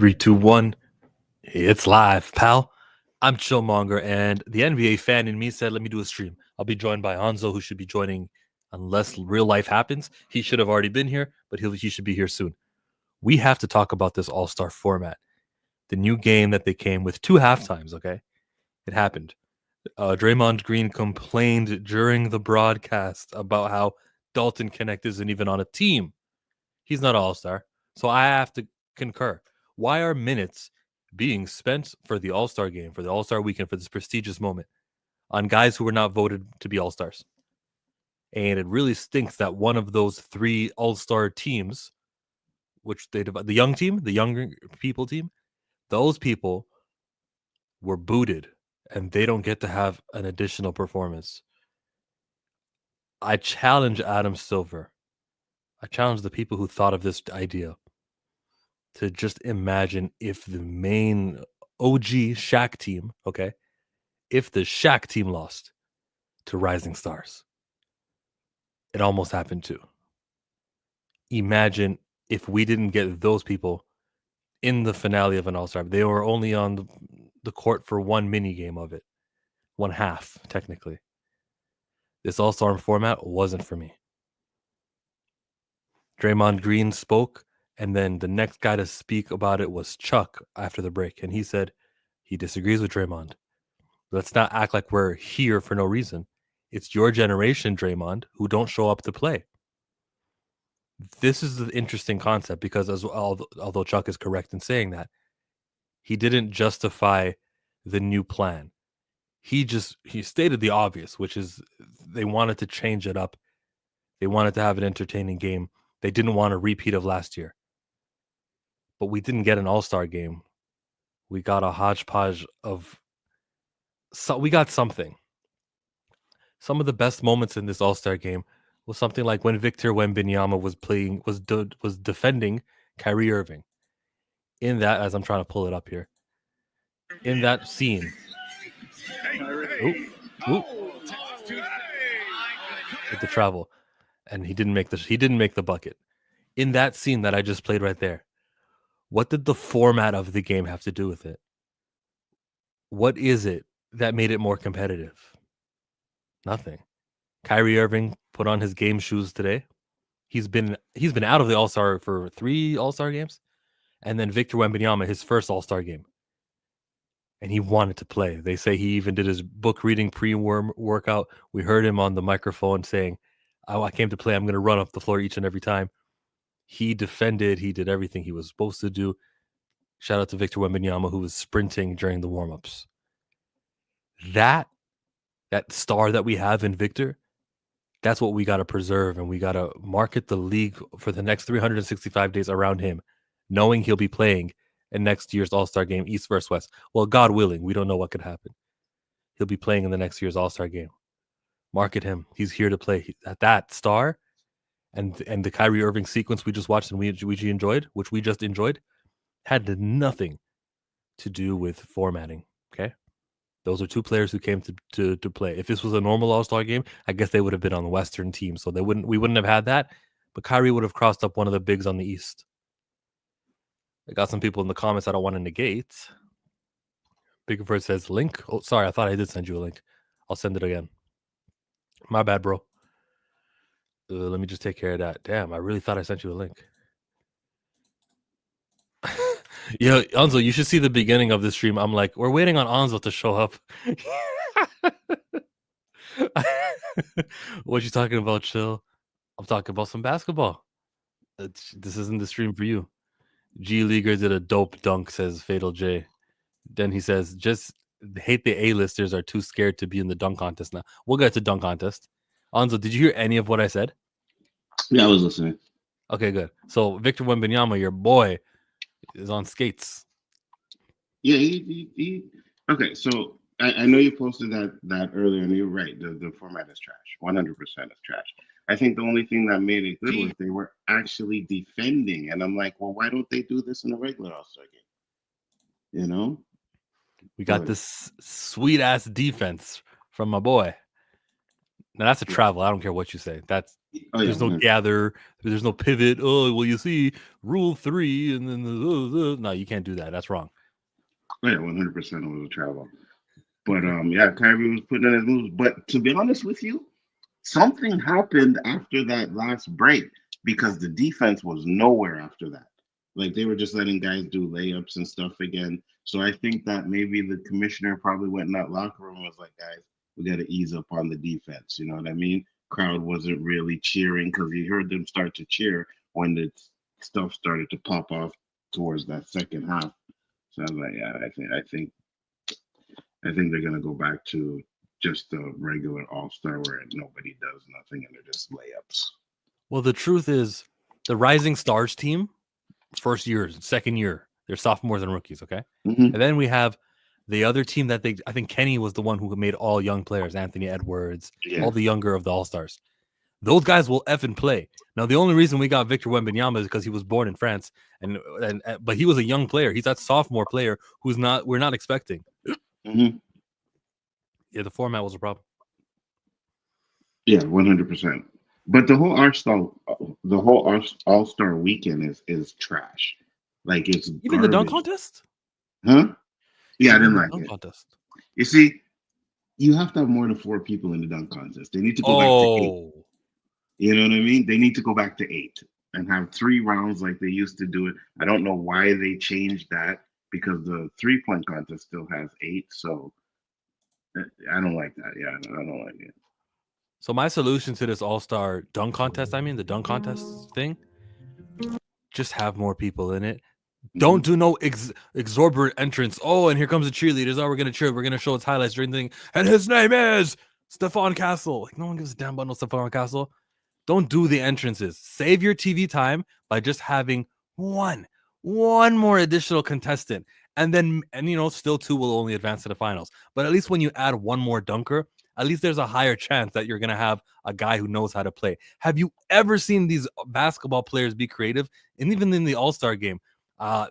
Three, two, one. It's live, pal. I'm Chillmonger, and the NBA fan in me said, let me do a stream. I'll be joined by Hanzo, who should be joining unless real life happens. He should have already been here, but he should be here soon. We have to talk about this all-star format. The new game that they came with 2 halftimes, okay? It happened. Draymond Green complained during the broadcast about how Dalton Connect isn't even on a team. He's not an all-star. So I have to concur. Why are minutes being spent for the all-star game, for the all-star weekend, for this prestigious moment on guys who were not voted to be all-stars? And it really stinks that one of those 3 all-star teams, which they divide, the young team, the younger people team, those people were booted and they don't get to have an additional performance. I challenge Adam Silver. I challenge the people who thought of this idea to just imagine if the main OG Shaq team, okay, if the Shaq team lost to Rising Stars. It almost happened too. Imagine if we didn't get those people in the finale of an All-Star. They were only on the court for one mini game of it. One half, technically. This All-Star format wasn't for me. Draymond Green spoke, and then the next guy to speak about it was Chuck after the break. And he said he disagrees with Draymond. Let's not act like we're here for no reason. It's your generation, Draymond, who don't show up to play. This is the interesting concept because although Chuck is correct in saying that, he didn't justify the new plan. He stated the obvious, which is they wanted to change it up. They wanted to have an entertaining game. They didn't want a repeat of last year. But we didn't get an all-star game. We got a hodgepodge of... So we got something. Some of the best moments in this all-star game was something like when Victor Wembanyama was defending Kyrie Irving. In that, as I'm trying to pull it up here, in that scene, with the travel, and he didn't make the bucket. In that scene that I just played right there, what did the format of the game have to do with it? What is it that made it more competitive? Nothing. Kyrie Irving put on his game shoes today. He's been out of the All-Star for 3 All-Star games. And then Victor Wembanyama, his first All-Star game. And he wanted to play. They say he even did his book reading pre-workout. We heard him on the microphone saying, I came to play. I'm going to run up the floor each and every time. He defended. He did everything he was supposed to do. Shout out to Victor Wembanyama, who was sprinting during the warm-ups. That star that we have in Victor, that's what we got to preserve, and we got to market the league for the next 365 days around him, knowing he'll be playing in next year's All-Star game, East versus West. Well, God willing, we don't know what could happen. He'll be playing in the next year's All-Star game. Market him. He's here to play. That star and the Kyrie Irving sequence we just watched and we just enjoyed, had nothing to do with formatting, okay? Those are 2 players who came to play. If this was a normal All-Star game, I guess they would have been on the Western team, so we wouldn't have had that, but Kyrie would have crossed up one of the bigs on the East. I got some people in the comments I don't want to negate. Bigford says link. Oh, sorry, I thought I did send you a link. I'll send it again. My bad, bro. Let me just take care of that. Damn, I really thought I sent you a link. Yeah, Anzo, you should see the beginning of the stream. I'm like, we're waiting on Anzo to show up. What you talking about, Chill? I'm talking about some basketball. This isn't the stream for you. G Leaguer did a dope dunk, says Fatal J. Then he says, just hate the A-listers are too scared to be in the dunk contest now. We'll get to dunk contest. Anzo, did you hear any of what I said? Yeah, I was listening. Okay, good. So Victor Wembanyama, your boy, is on skates. Yeah, he okay, so I know you posted that earlier, and you're right. The format is trash. 100% is trash. I think the only thing that made it good was they were actually defending, and I'm like, well, why don't they do this in a regular All-Star game? You know, we got this sweet ass defense from my boy. Now that's a travel. I don't care what you say. That's Oh yeah, There's no 100%. gather. There's no pivot. Oh, well, you see, rule 3, and then no, you can't do that. That's wrong. Oh yeah, 100% was a travel. But yeah, Kyrie was putting in his moves. But to be honest with you, something happened after that last break because the defense was nowhere after that. Like they were just letting guys do layups and stuff again. So I think that maybe the commissioner probably went in that locker room and was like, guys, we got to ease up on the defense. You know what I mean? Crowd wasn't really cheering because he heard them start to cheer when the stuff started to pop off towards that second half. So I was like, yeah, I think they're gonna go back to just a regular All Star where nobody does nothing and they're just layups. Well, the truth is, the Rising Stars team, first year, second year, they're sophomores and rookies, okay? Mm-hmm. And then we have the other team that I think Kenny was the one who made all young players, Anthony Edwards, Yeah. all the younger of the All Stars. Those guys will effing play. Now, the only reason we got Victor Wembanyama is because he was born in France, but he was a young player. He's that sophomore player we're not expecting. Mm-hmm. Yeah, the format was a problem. Yeah, 100%. But the whole All Star weekend is trash. Like it's Even the dunk garbage, contest? huh? Yeah, I Even didn't the like dunk it. contest. You see, you have to have more than 4 people in the dunk contest. They need to go back to 8. Oh, You know what I mean? They need to go back to 8 and have 3 rounds like they used to do it. I don't know why they changed that because the 3-point contest still has 8. So I don't like that. Yeah, I don't like it. so my solution to this all-star dunk contest, the dunk contest thing, just have more people in it. Don't do no exorbitant entrance. Oh, and here comes the cheerleaders. Oh, we're gonna cheer. We're gonna show its highlights during the thing. And his name is Stephon Castle. Like no one gives a damn about no Stephon Castle. Don't do the entrances. Save your TV time by just having one more additional contestant. And then, still 2 will only advance to the finals. But at least when you add one more dunker, at least there's a higher chance that you're going to have a guy who knows how to play. Have you ever seen these basketball players be creative? And even in the All-Star game, I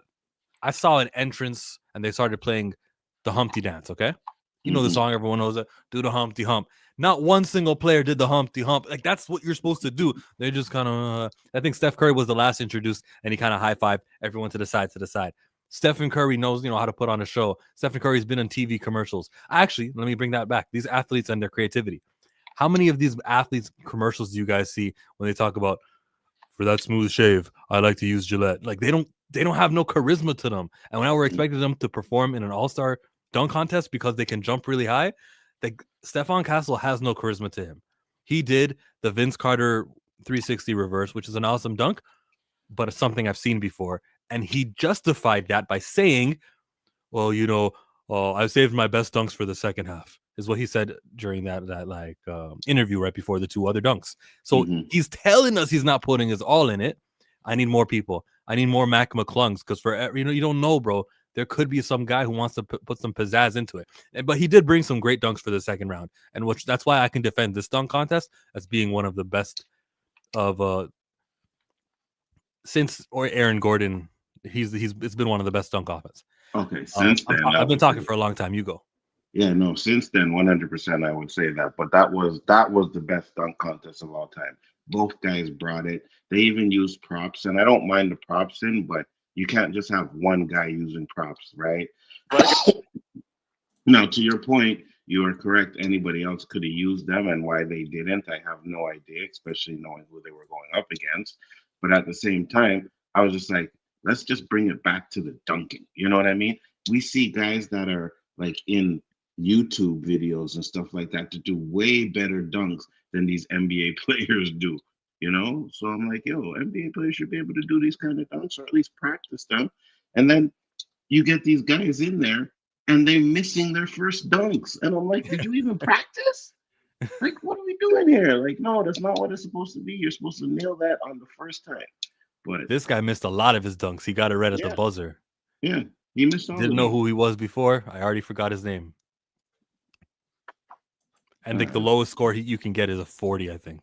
saw an entrance and they started playing the Humpty Dance, okay? You know the song, everyone knows it. Do the Humpty Hump. Not one single player did the Humpty Hump. Like, that's what you're supposed to do. They just kind of, I think Steph Curry was the last introduced, and he kind of high-fived everyone to the side, Stephen Curry knows, how to put on a show. Stephen Curry's been on TV commercials. Actually, let me bring that back. These athletes and their creativity. How many of these athletes commercials do you guys see when they talk about, for that smooth shave, I like to use Gillette? Like, they don't have no charisma to them. And when we're expecting them to perform in an all-star dunk contest because they can jump really high, Stephon Castle has no charisma to him. He did the Vince Carter 360 reverse, which is an awesome dunk, but it's something I've seen before. And he justified that by saying, well, I've saved my best dunks for the second half, is what he said during that interview right before the 2 other dunks. So he's telling us he's not putting his all in it. I need more people. I need more Mac McClungs because you don't know, bro. There could be some guy who wants to put some pizzazz into it. But he did bring some great dunks for the second round, and that's why I can defend this dunk contest as being one of the best of since Aaron Gordon. It's been one of the best dunk offense. Okay, since then I've been talking for a long time. You go. Yeah, no, since then, 100%, I would say that. But that was the best dunk contest of all time. Both guys brought it. They even used props, and I don't mind the props in, but you can't just have one guy using props, right? Now, to your point, you are correct. Anybody else could have used them, and why they didn't, I have no idea, especially knowing who they were going up against. But at the same time, I was just like, let's just bring it back to the dunking. You know what I mean? We see guys that are like in YouTube videos and stuff like that to do way better dunks than these NBA players do. So I'm like, yo, NBA players should be able to do these kind of dunks or at least practice them. And then you get these guys in there and they're missing their first dunks. And I'm like, did you even practice? Like, what are we doing here? Like, no, that's not what it's supposed to be. You're supposed to nail that on the first time. But this guy missed a lot of his dunks. He got it right at the buzzer. Yeah, he missed all. Didn't know who he was before. I already forgot his name. And the lowest score you can get is a 40, I think.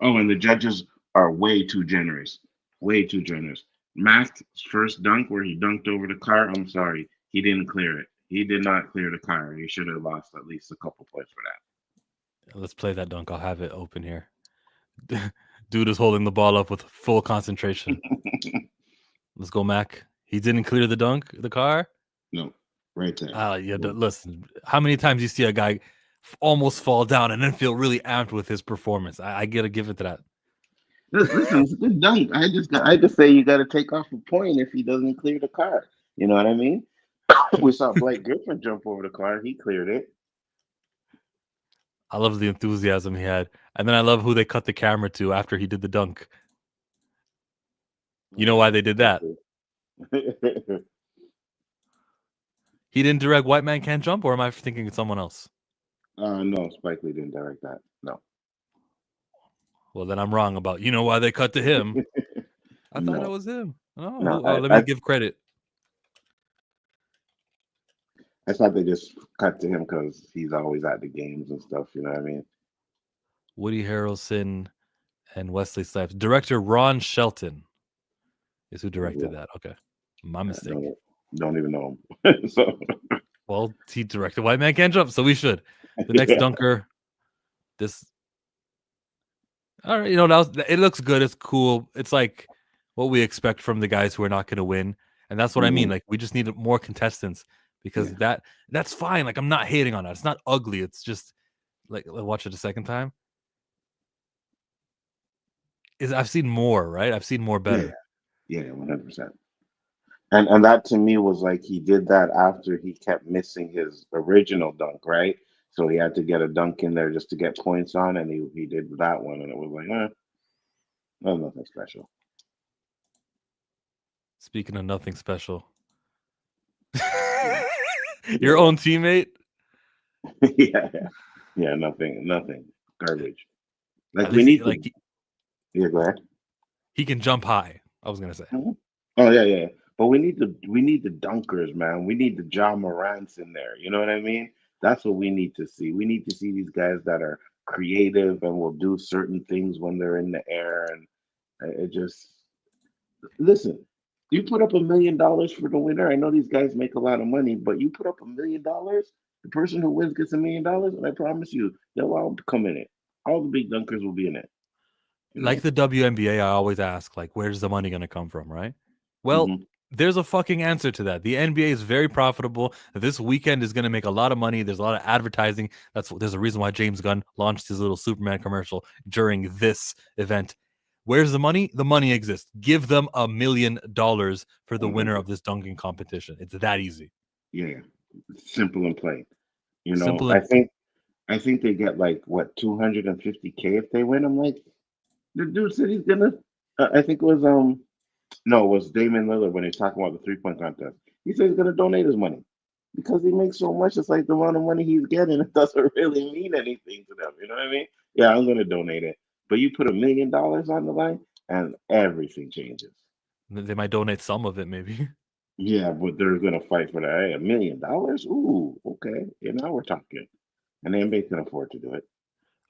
Oh, and the judges are way too generous. Way too generous. Mac's first dunk where he dunked over the car, I'm sorry, he didn't clear it. He did not clear the car. He should have lost at least a couple points for that. Let's play that dunk. I'll have it open here. Dude is holding the ball up with full concentration. Let's go, Mac. He didn't clear the car. No, right there. Yeah. Listen, how many times you see a guy almost fall down and then feel really amped with his performance? I gotta give it to that. Listen, it's a good dunk. I just say you got to take off a point if he doesn't clear the car. You know what I mean? We saw Blake Griffin jump over the car. He cleared it. I love the enthusiasm he had, and then I love who they cut the camera to after he did the dunk. You know why they did that? He didn't direct White Man Can't Jump, or am I thinking it's someone else? No, Spike Lee didn't direct that. No. Well, then I'm wrong about you know why they cut to him. I thought that was him. Let me give credit. I thought they just cut to him because he's always at the games and stuff. You know what I mean? Woody Harrelson and Wesley Snipes. Director Ron Shelton is who directed that. Okay, my mistake. Don't even know him. So, well, he directed White Man Can't Jump, so we should. The next dunker. All right, it looks good. It's cool. It's like what we expect from the guys who are not going to win, and that's what I mean. Like we just need more contestants because that's fine. Like I'm not hating on it. It's not ugly. It's just like watch it a second time. I've seen more, right? I've seen more better. Yeah, 100%. And that to me was like he did that after he kept missing his original dunk, right? So he had to get a dunk in there just to get points on, and he did that one, and it was like, that was nothing special. Speaking of nothing special, your own teammate? Yeah, nothing, garbage. Like we need, yeah, go ahead. He can jump high. I was gonna say. Oh yeah. But we need the dunkers, man. We need the Ja Morants in there. You know what I mean? That's what we need to see. We need to see these guys that are creative and will do certain things when they're in the air. And it just listen. You put up $1 million for the winner. I know these guys make a lot of money, but you put up $1 million. The person who wins gets $1 million, and I promise you, they'll all come in it. All the big dunkers will be in it. Like the WNBA, I always ask, like, where's the money going to come from, right? Well, there's a fucking answer to that. The NBA is very profitable. This weekend is going to make a lot of money. There's a lot of advertising. There's a reason why James Gunn launched his little Superman commercial during this event. Where's the money? The money exists. Give them $1 million for the winner of this dunking competition. It's that easy. Yeah, simple and plain. You know, I think they get like what $250K if they win. I'm like, the dude said he's gonna. I think it was no, it was Damian Lillard when he's talking about the 3-point contest. He said he's gonna donate his money because he makes so much. It's like the amount of money he's getting, it doesn't really mean anything to them. You know what I mean? Yeah, I'm gonna donate it. But you put $1 million on the line, and everything changes. They might donate some of it, maybe. Yeah, but they're gonna fight for that. Hey, $1 million? Ooh, okay. Yeah, now we're talking. And the NBA can afford to do it.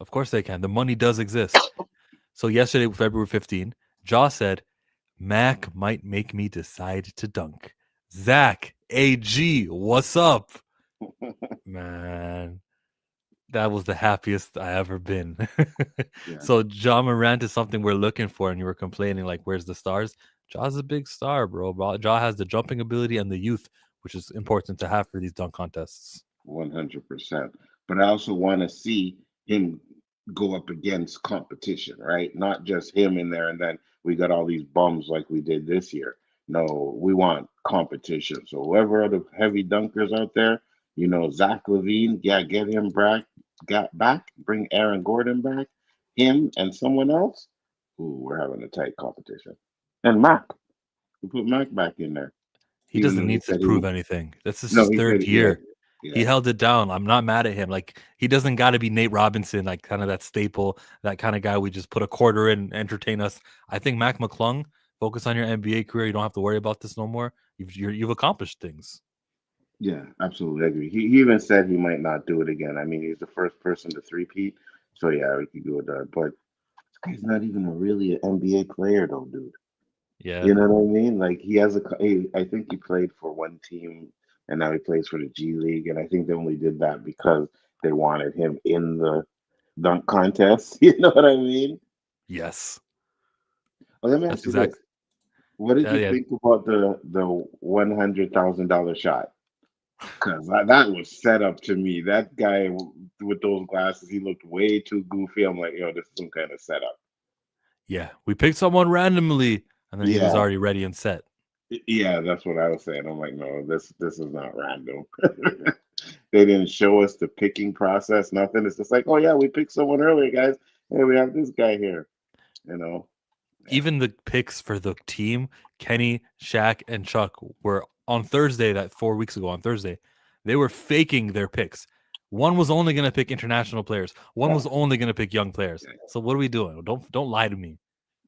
Of course they can. The money does exist. So yesterday, February 15, Ja said, Mac might make me decide to dunk. Zach, AG, what's up? Man, that was the happiest I ever been. So Ja Morant is something we're looking for, and you were complaining, like, where's the stars? Ja's a big star, bro. Ja has the jumping ability and the youth, which is important to have for these dunk contests. 100%. But I also want to see him go up against competition, right? Not just him in there and then we got all these bums like we did this year. No, we want competition. So whoever are the heavy dunkers out there, you know, Zach LaVine, get him back, bring Aaron Gordon back, him and someone else. Ooh, we're having a tight competition. And Mac, we put Mac back in there. He doesn't need to prove anything. This is his third year. He held it down. I'm not mad at him. Like, he doesn't got to be Nate Robinson, like kind of that staple, that kind of guy we just put a quarter in, entertain us. I think Mac McClung, focus on your NBA career. You don't have to worry about this no more. You've accomplished things. Yeah, absolutely. I agree. He even said he might not do it again. I mean, he's the first person to three-peat. So, yeah, we could go with that. But this guy's not even really an NBA player, though, dude. Yeah. You know what I mean? Like, I think he played for one team, and now he plays for the G League. And I think they only did that because they wanted him in the dunk contest. You know what I mean? Yes. Well, let me That's ask you this: exactly. what did you Yeah. think about the $100,000 shot? Because that was set up to me. That guy with those glasses, he looked way too goofy. I'm like, yo, this is some kind of setup. Yeah. We picked someone randomly, and then he was Yeah, already ready and set. yeah, that's what I was saying. I'm like, no, this is not random. They didn't show us the picking process, nothing. It's just like, oh yeah, we picked someone earlier, guys. Hey, we have this guy here. You know, yeah, Even the picks for the team, Kenny, Shaq, and Chuck were on Thursday, that 4 weeks ago on Thursday, they were faking their picks. One was only going to pick international players. One was only going to pick young players. yeah, So what are we doing? Don't lie to me.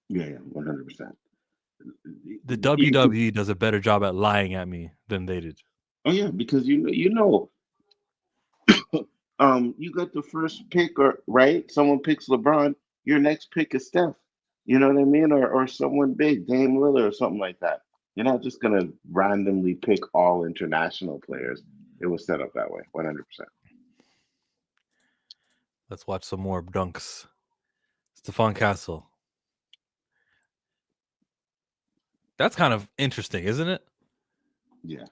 yeah, 100%. The You could, WWE does a better job at lying at me than they did. oh yeah, because you got the first pick, or right? Someone picks LeBron, your next pick is Steph. You know what I mean? Or someone big, Dame Lillard or something like that. You're not just gonna randomly pick all international players. It was set up that way, 100%. Let's watch some more dunks. Stephon Castle. That's kind of interesting, isn't it? Yeah.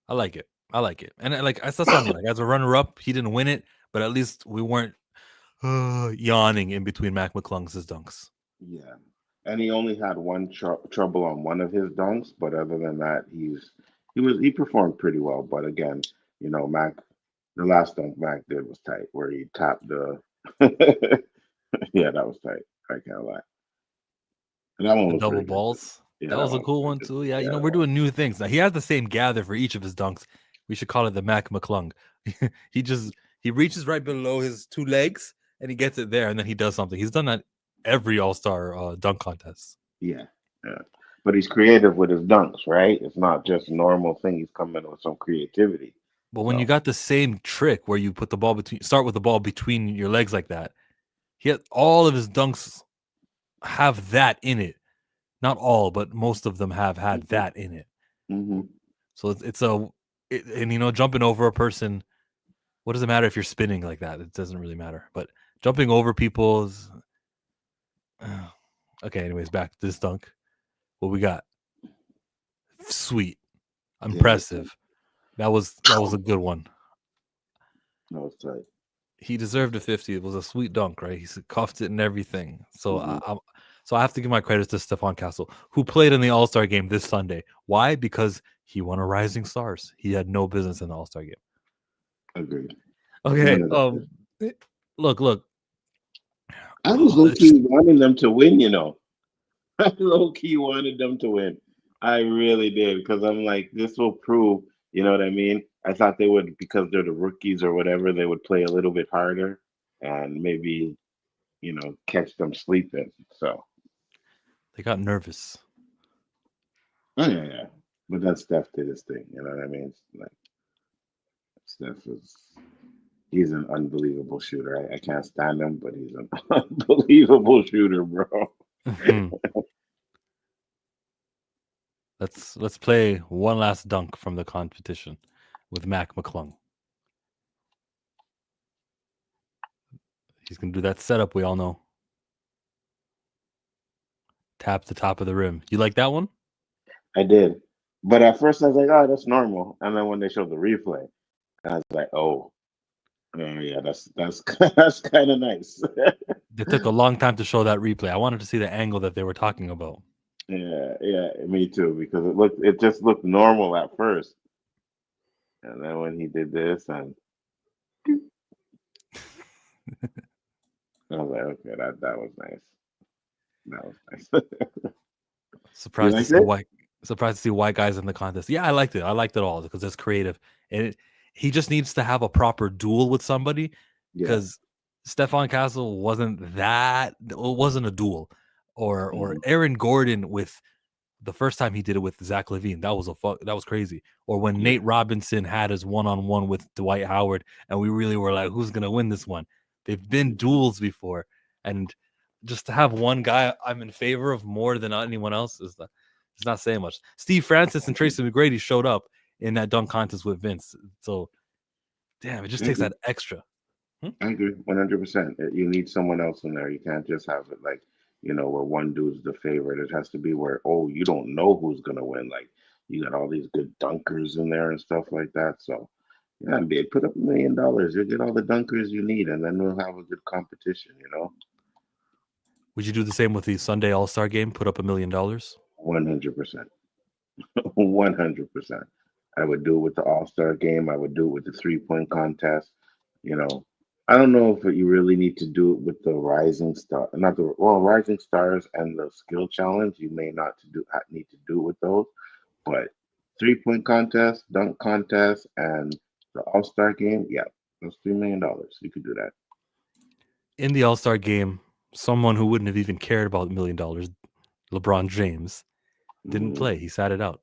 I like it. I like it. And like I saw something like as a runner up, he didn't win it, but at least we weren't yawning in between Mac McClung's dunks. Yeah. And he only had one trouble on one of his dunks, but other than that, he performed pretty well. But again, Mac, the last dunk Mac did was tight, where he tapped the. Yeah, that was tight. I can't lie. And that one The was double pretty good too. balls. Yeah, That that was a one was cool pretty one good too. too. Yeah, Yeah, that we're one. doing new things. Now he has the same gather for each of his dunks. We should call it the Mac McClung. He reaches right below his two legs and he gets it there and then he does something. He's done that every all-star dunk contest. Yeah, yeah. But he's creative with his dunks, right? It's not just normal thing. He's coming with some creativity. But when you So got the same trick where you put the ball start with the ball between your legs like that, he had all of his dunks have that in it. Not all, but most of them have had hmm that in it. hmm So and jumping over a person. What does it matter if you're spinning like that? It doesn't really matter. But jumping over people's. Okay. Anyways, back to this dunk. What we got? Sweet, yeah, that was tight. impressive. That was a good one. That was tight. He deserved a 50. It was a sweet dunk, right? He cuffed it and everything. So hmm I have to give my credit to Stephon Castle, who played in the All-Star game this Sunday. Why? Because he won a Rising Stars. He had no business in the All-Star game. Agreed. Okay. None of that. Look. I was low College. key wanting them to win. I low key wanted them to win. I really did because I'm like, this will prove, you know what I mean? I thought they would, because they're the rookies or whatever, they would play a little bit harder and maybe, catch them sleeping. So, They got nervous. oh, yeah, yeah. But then Steph did his thing. You know what I mean? It's like, Steph he's an unbelievable shooter. I can't stand him, but he's an unbelievable shooter, bro. Let's play one last dunk from the competition with Mac McClung. He's gonna do that setup we all know. Tap the top of the rim. You like that one? I did. But at first I was like, oh, that's normal. And then when they showed the replay, I was like, oh, yeah, that's that's kind of nice. They took a long time to show that replay. I wanted to see the angle that they were talking about. Yeah, yeah, me too, because it just looked normal at first. And then when he did this, and I was like, okay, that was nice. That was nice. You Surprised to liked see it? white guys in the contest. Yeah, I liked it. I liked it all because it's creative. And he just needs to have a proper duel with somebody Yeah. because Stephon Castle wasn't that. It wasn't a duel, or hmm Aaron Gordon with the first time he did it with Zach LaVine. That was crazy. Or when Yeah. Nate Robinson had his one-on-one with Dwight Howard, and we really were like, who's gonna win this one? They've been duels before, and just to have one guy I'm in favor of more than anyone else is not saying much. Steve Francis and Tracy McGrady showed up in that dunk contest with Vince. So damn, it just I takes agree. that extra. I agree 100%. You need someone else in there. You can't just have it like where one dude's the favorite. It has to be where, oh, you don't know who's gonna win. Like you got all these good dunkers in there and stuff like that. So yeah, NBA, put up $1 million. You'll get all the dunkers you need, and then we'll have a good competition. Would you do the same with the Sunday All-Star game? Put up $1 million? 100%. 100%. I would do it with the All Star game. I would do it with the 3-point contest. You know, I don't know if you really need to do it with the Rising Star, not the Rising Stars and the Skill Challenge. You may not to do need to do it with those, but 3-point contest, dunk contest, and the All Star game. Yeah, that's $3 million. You could do that. In the All-Star game, someone who wouldn't have even cared about $1 million, LeBron James, didn't Mhm. play. He sat it out.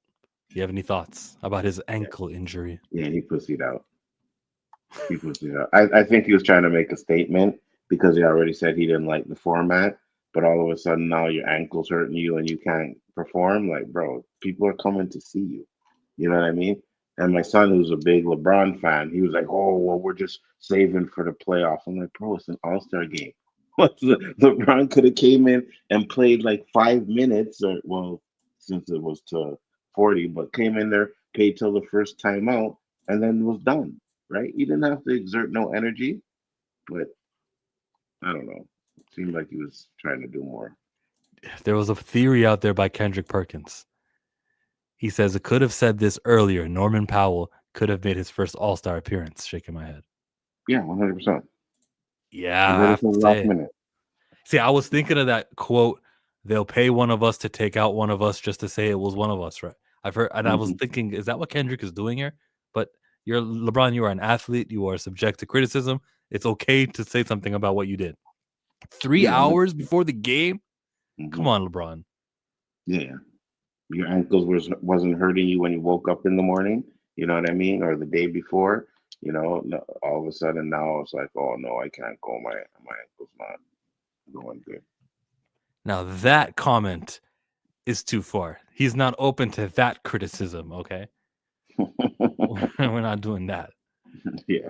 You have any thoughts about his ankle injury? Yeah, he pussied out. He pussied out. I think he was trying to make a statement because he already said he didn't like the format. But all of a sudden now your ankle's hurting you and you can't perform. Like, bro, people are coming to see you. You know what I mean? And my son, who's a big LeBron fan, he was like, "Oh, well, we're just saving for the playoffs." I'm like, "Bro, it's an All-Star game. LeBron could have came in and played like 5 minutes, or well, since it was to 40, but came in there, paid till the first time out, and then was done. Right? You didn't have to exert no energy, but I don't know. It seemed like he was trying to do more. There was a theory out there by Kendrick Perkins. He says it could have said this earlier. Norman Powell could have made his first All-Star appearance. Shaking my head. Yeah, 100%. Yeah, He I waited have till to the say last it. minute. See, I was thinking of that quote. They'll pay one of us to take out one of us just to say it was one of us, right? I've heard, and I was Hmm. thinking, is that what Kendrick is doing here? But you're LeBron. You are an athlete. You are subject to criticism. It's okay to say something about what you did. 3 Yeah, hours before the game. Come hmm on, LeBron. yeah. Your ankles wasn't hurting you when you woke up in the morning. You know what I mean, or the day before. All of a sudden now it's like, oh no, I can't go. My ankle's not going good. Now that comment is too far. He's not open to that criticism. Okay, we're not doing that. Yeah,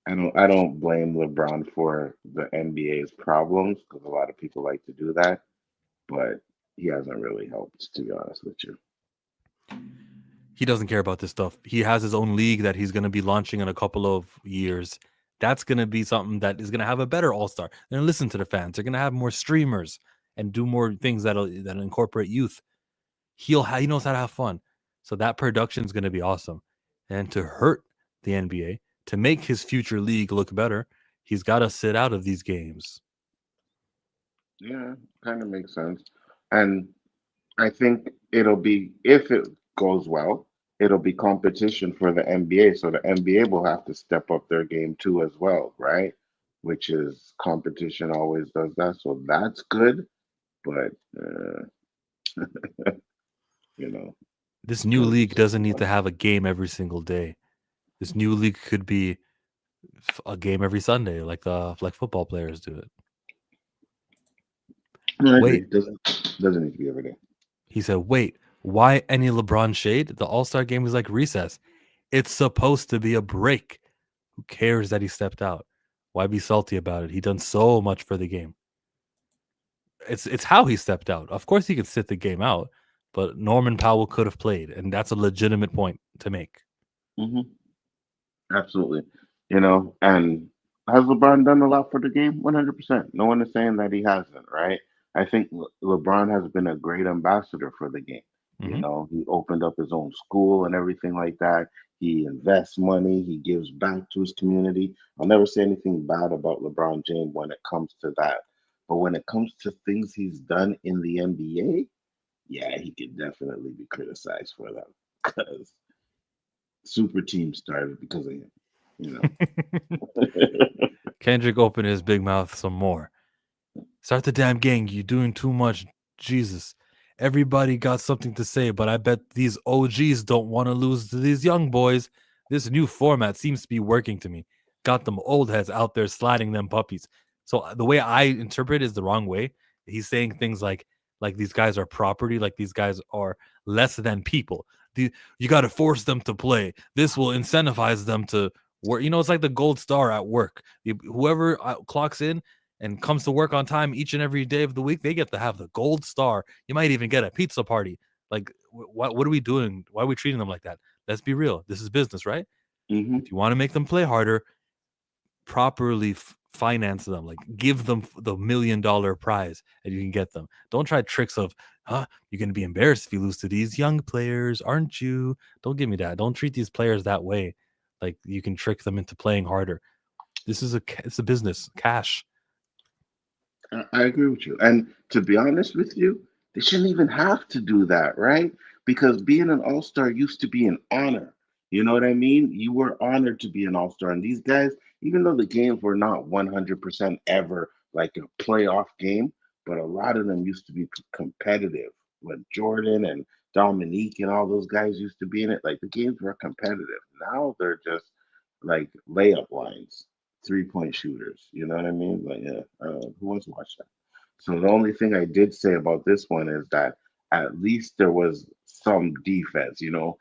I don't blame LeBron for the NBA's problems because a lot of people like to do that, but he hasn't really helped, to be honest with you. He doesn't care about this stuff. He has his own league that he's going to be launching in a couple of years. That's going to be something that is going to have a better All Star. They're going to listen to the fans. They're going to have more streamers and do more things that incorporate youth. He knows how to have fun. So that production is going to be awesome. And to hurt the NBA, to make his future league look better, he's got to sit out of these games. Yeah, kind of makes sense. And I think it'll be, if it goes well, it'll be competition for the NBA. So the NBA will have to step up their game too as well, right? Which is competition always does that. So that's good, but you know, This new because league doesn't need to have a game every single day. This new league could be a game every Sunday, like football players do it. I agree. Wait, Doesn't need to be every day. he said, wait, why any LeBron shade? The All Star game is like recess. It's supposed to be a break. Who cares that he stepped out? Why be salty about it? He done so much for the game. It's how he stepped out. Of course, he could sit the game out, but Norman Powell could have played, and that's a legitimate point to make. Hmm. Absolutely. And has LeBron done a lot for the game? 100%. No one is saying that he hasn't, right? I think LeBron has been a great ambassador for the game. Hmm. He opened up his own school and everything like that. He invests money, he gives back to his community. I'll never say anything bad about LeBron James when it comes to that. But when it comes to things he's done in the NBA, yeah, he could definitely be criticized for that because super team started because of him, you know. Kendrick opened his big mouth some more. Start the damn gang. You doing too much. Jesus. Everybody got something to say, but I bet these OGs don't want to lose to these young boys. This new format seems to be working to me. Got them old heads out there sliding them puppies. So the way I interpret it is the wrong way. He's saying things like these guys are property, like these guys are less than people. You got to force them to play. This will incentivize them to It's like the gold star at work. Whoever clocks in and comes to work on time each and every day of the week, they get to have the gold star. You might even get a pizza party. Like, what are we doing? Why are we treating them like that? Let's be real. This is business, right? Mm-hmm. If you want to make them play harder, properly finance them. Like, give them the $1 million prize, and you can get them. Don't try tricks of, you're going to be embarrassed if you lose to these young players, aren't you? Don't give me that. Don't treat these players that way. Like, you can trick them into playing harder. It's a business, cash. I agree with you. And to be honest with you, they shouldn't even have to do that, right? Because being an all-star used to be an honor. You know what I mean? You were honored to be an all-star. And these guys, even though the games were not 100% ever like a playoff game, but a lot of them used to be competitive. When Jordan and Dominique and all those guys used to be in it, like the games were competitive. Now they're just like layup lines, 3-point shooters. You know what I mean? Like, yeah, who wants to watch that? So the only thing I did say about this one is that at least there was some defense. We've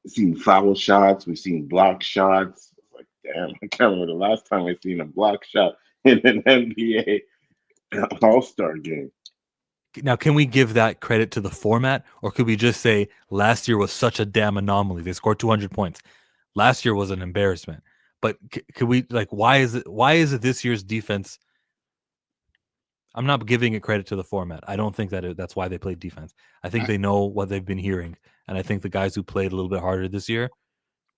seen foul shots, we've seen block shots. It's like, damn, I can't remember the last time I seen a block shot in an NBA All-Star game. Now, can we give that credit to the format, or could we just say last year was such a damn anomaly? They scored 200 points. Last year was an embarrassment. But could we, like, why is it this year's defense? I'm not giving it credit to the format. I don't think that's why they played defense. I think they know what they've been hearing, and I think the guys who played a little bit harder this year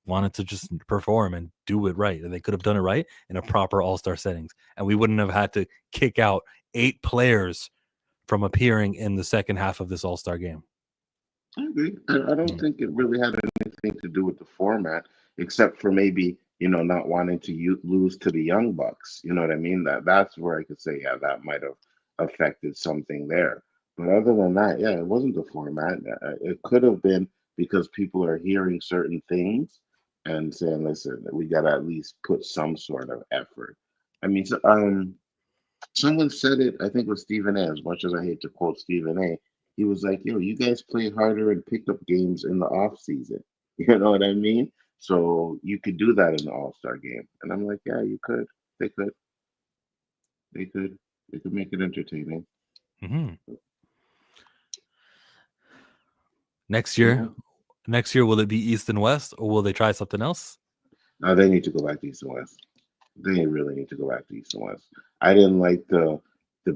wanted to just perform and do it right. And they could have done it right in a proper all-star settings, and we wouldn't have had to kick out 8 players from appearing in the second half of this all-star game. I agree. I don't think it really had anything to do with the format, except for maybe not wanting to lose to the Young Bucks. You know what I mean? That's where I could say, yeah, that might have affected something there. But other than that, yeah, it wasn't the format. It could have been because people are hearing certain things and saying, "Listen, we got to at least put some sort of effort." I mean, someone said it. I think it was Stephen A. As much as I hate to quote Stephen A. He was like, "Yo, you guys play harder in pickup games in the off season." You know what I mean? So you could do that in the All Star game, and I'm like, "Yeah, you could. They could. They could. They could make it entertaining." Mm-hmm. Next year, will it be East and West, or will they try something else? No, they need to go back to East and West. They really need to go back to East and West. I didn't like the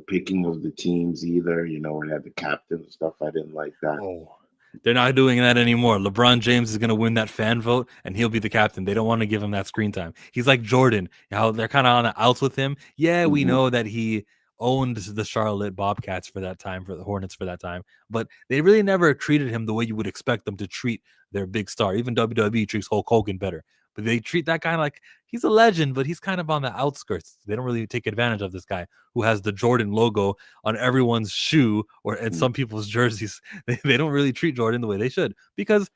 picking of the teams either. Where they had the captain and stuff. I didn't like that. Oh, they're not doing that anymore. LeBron James is going to win that fan vote, and he'll be the captain. They don't want to give him that screen time. He's like Jordan. How they're kind of on the outs with him. Yeah, we know that he owned the Charlotte Bobcats for that time, for the Hornets for that time, but they really never treated him the way you would expect them to treat their big star. Even WWE treats Hulk Hogan better, but they treat that guy like he's a legend, but he's kind of on the outskirts. They don't really take advantage of this guy who has the Jordan logo on everyone's shoe or in some people's jerseys. They don't really treat Jordan the way they should because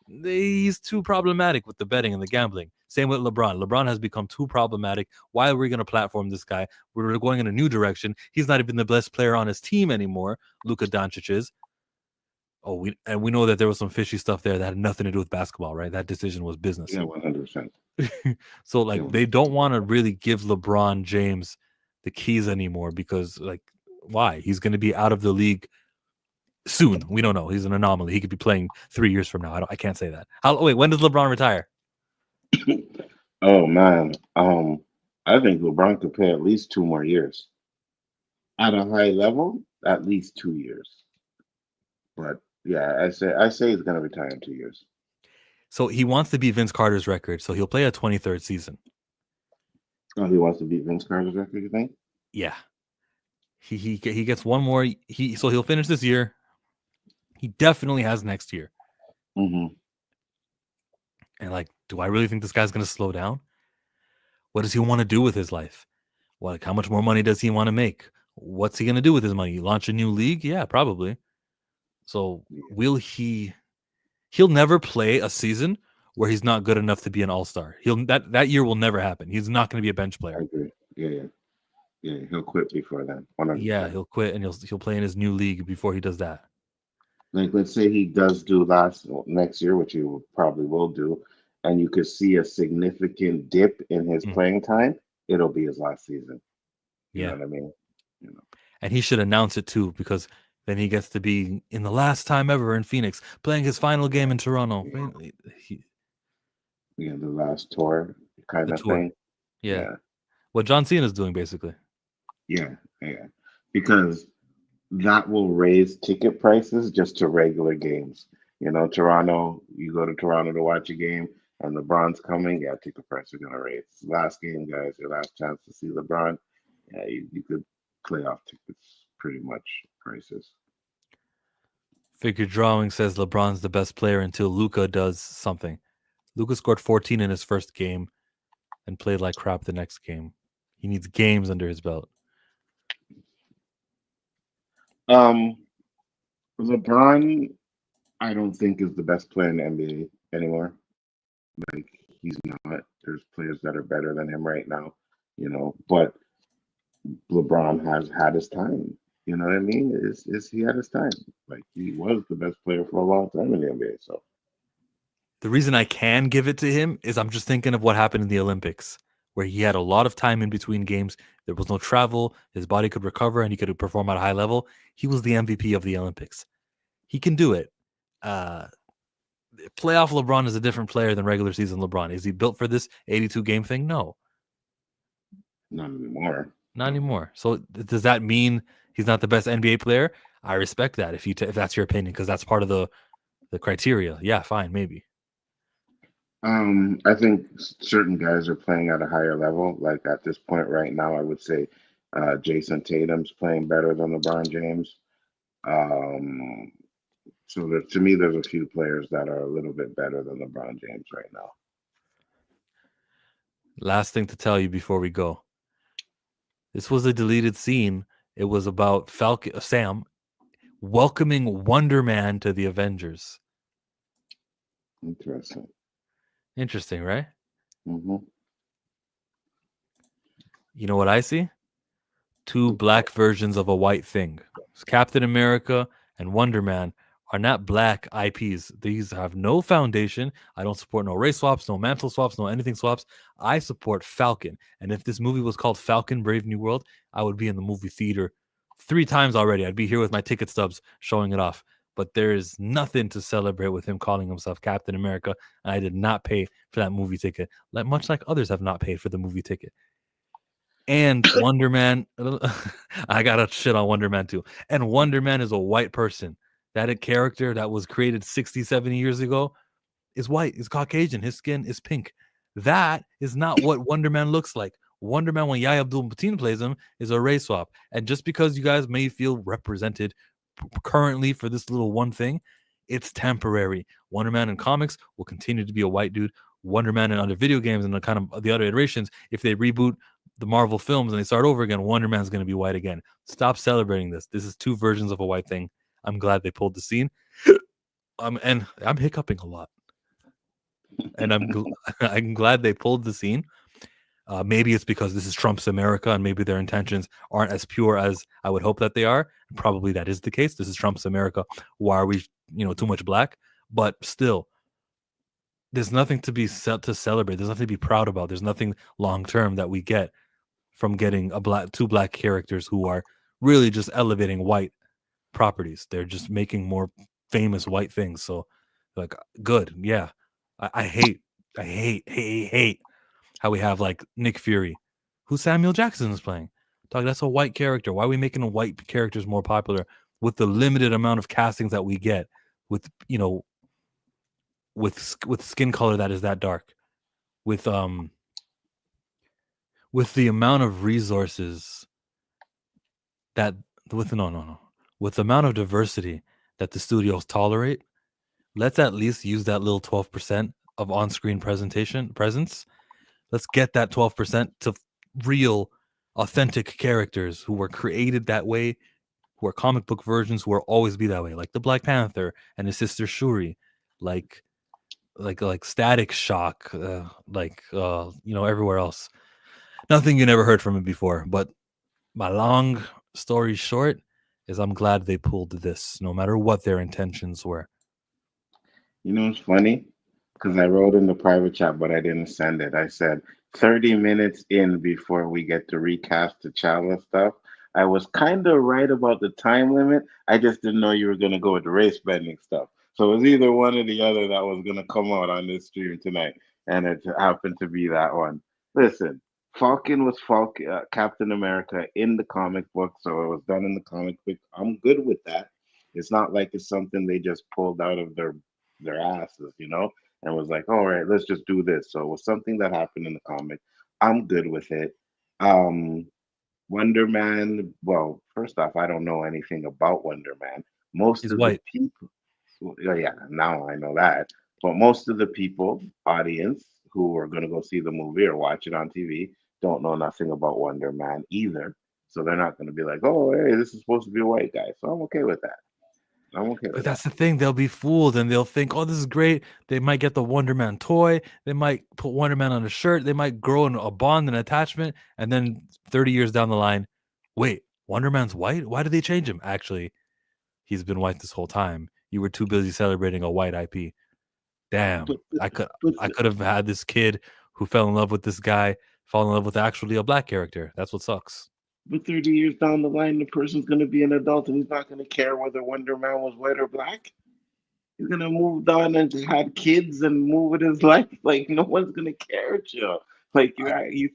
he's too problematic with the betting and the gambling. Same with LeBron. LeBron has become too problematic. Why are we going to platform this guy? We're going in a new direction. He's not even the best player on his team anymore. Luka Doncic is. Oh, we know that there was some fishy stuff there that had nothing to do with basketball, right? That decision was business. Yeah, 100%. So, they don't want to really give LeBron James the keys anymore because, why? He's going to be out of the league soon. We don't know. He's an anomaly. He could be playing 3 years from now. I can't say that. Wait, when does LeBron retire? Oh man, I think LeBron could play at least 2 more years. At a high level, at least 2 years. But yeah, I say he's gonna retire in 2 years. So he wants to beat Vince Carter's record. So he'll play a 23rd season. Oh, he wants to beat Vince Carter's record, you think? Yeah. He gets one more. So he'll finish this year. He definitely has next year. Mm-hmm. And do I really think this guy's going to slow down? What does he want to do with his life? How much more money does he want to make? What's he going to do with his money? Launch a new league? Yeah, probably. So will he'll never play a season where he's not good enough to be an all-star. That year will never happen. He's not going to be a bench player. I agree. Yeah, he'll quit before then. 100%. Yeah, he'll quit and he'll play in his new league before he does that. Let's say he does do next year, which he probably will do, and you could see a significant dip in his Mm, playing time, it'll be his last season. You know yeah. what I mean? You know, And he should announce it too, because then he gets to be in the last time ever in Phoenix, playing his final game in Toronto. the last tour kind The of tour. thing. Yeah. Yeah, What John Cena is doing, basically. yeah, yeah. Because that will raise ticket prices just to regular games. You know, Toronto, you go to Toronto to watch a game and LeBron's coming, yeah, ticket prices are gonna raise. Last game, guys, your last chance to see LeBron. Yeah, you could playoff tickets pretty much prices. Figure Drawing says LeBron's the best player until Luca does something. Luca scored 14 in his first game and played like crap the next game. He needs games under his belt. Um, LeBron, I don't think is the best player in the NBA anymore. Like he's not. There's players that are better than him right now, but LeBron has had his time. You know what I mean? Is he had his time? Like he was the best player for a long time in the NBA. So The reason I can give it to him is I'm just thinking of what happened in the Olympics, where he had a lot of time in between games. There was no travel. His body could recover and he could perform at a high level. He was the MVP of the Olympics. He can do it. Uh, Playoff LeBron is a different player than regular season LeBron. Is he built for this 82 game thing? No, not anymore. not anymore. So does that mean he's not the best NBA player? I respect that if that's your opinion, because that's part of the criteria. Yeah, fine, maybe. I think certain guys are playing at a higher level. Like at this point right now, I would say Jason Tatum's playing better than LeBron James. Um, so to me, there's a few players that are a little bit better than LeBron James right now. Last thing to tell you before we go. This was a deleted scene. It was about Falcon Sam welcoming Wonder Man to the Avengers. Interesting. Interesting, right? Mm-hmm. You know what I see? Two black versions of a white thing. Captain America and Wonder Man are not black IPs. These have no foundation. I don't support no race swaps, no mantle swaps, no anything swaps. I support Falcon. And if this movie was called Falcon Brave New World, I would be in the movie theater 3 times already. I'd be here with my ticket stubs showing it off. But there is nothing to celebrate with him calling himself Captain America. And I did not pay for that movie ticket, much like others have not paid for the movie ticket. And Wonder Man, I got to shit on Wonder Man too. And Wonder Man is a white person. That a character that was created 60, 70 years ago is white, is Caucasian. His skin is pink. That is not what Wonder Man looks like. Wonder Man, when Yahya Abdul-Mateen plays him, is a race swap. And just because you guys may feel represented currently for this little one thing, it's temporary. Wonder Man in comics will continue to be a white dude. Wonder Man in other video games and the kind of the other iterations, if they reboot the Marvel films and they start over again, Wonder Man's going to be white again. Stop celebrating this. This is 2 versions of a white thing. I'm glad they pulled the scene. And I'm hiccuping a lot. And I'm glad they pulled the scene. Maybe it's because this is Trump's America and maybe their intentions aren't as pure as I would hope that they are. Probably that is the case. This is Trump's America. Why are we, too much black? But still, there's nothing to be to celebrate. There's nothing to be proud about. There's nothing long term that we get from getting 2 black characters who are really just elevating white properties. They're just making more famous white things. So, like, good, yeah. I hate how we have like Nick Fury, who Samuel Jackson is playing. Dog, that's a white character. Why are we making white characters more popular with the limited amount of castings that we get with with skin color that is that dark, with the amount of resources that with the amount of diversity that the studios tolerate, let's at least use that little 12% of on-screen presence. Let's get that 12% to real, authentic characters who were created that way, who are comic book versions, who will always be that way, like the Black Panther and his sister Shuri, like Static Shock, everywhere else. Nothing you never heard from him before. But my long story short is I'm glad they pulled this, no matter what their intentions were. You know, it's funny. because I wrote in the private chat, but I didn't send it. I said 30 minutes in before we get to recast T'Challa stuff. I was kind of right about the time limit. I just didn't know you were going to go with the race bending stuff. So it was either one or the other that was going to come out on this stream tonight. And it happened to be that one. Listen, Falcon was Captain America in the comic book. So it was done in the comic book. I'm good with that. It's not like it's something they just pulled out of their asses, and was like, all right, let's just do this. So it was something that happened in the comic. I'm good with it. Um, Wonder Man, well, first off, I don't know anything about Wonder Man. Most He's of the white. people, well, yeah, now I know that. But most of the people, audience, who are going to go see the movie or watch it on TV, don't know nothing about Wonder Man either. So they're not going to be like, oh, hey, this is supposed to be a white guy. So I'm okay with that. I'm okay But with that. that's the thing. They'll be fooled and they'll think, oh, this is great. They might get the Wonder Man toy. They might put Wonder Man on a shirt. They might grow a bond and attachment. And then 30 years down the line, wait, Wonder Man's white? Why did they change him? Actually, he's been white this whole time. You were too busy celebrating a white IP. Damn. But, but, I could but I could have had this kid who fell in love with this guy, fall in love with actually a black character. That's what sucks. But 30 years down the line, the person's going to be an adult and he's not going to care whether Wonder Man was white or black. He's going to move on and had kids and move with his life. Like, no one's going to care, Joe. Like, you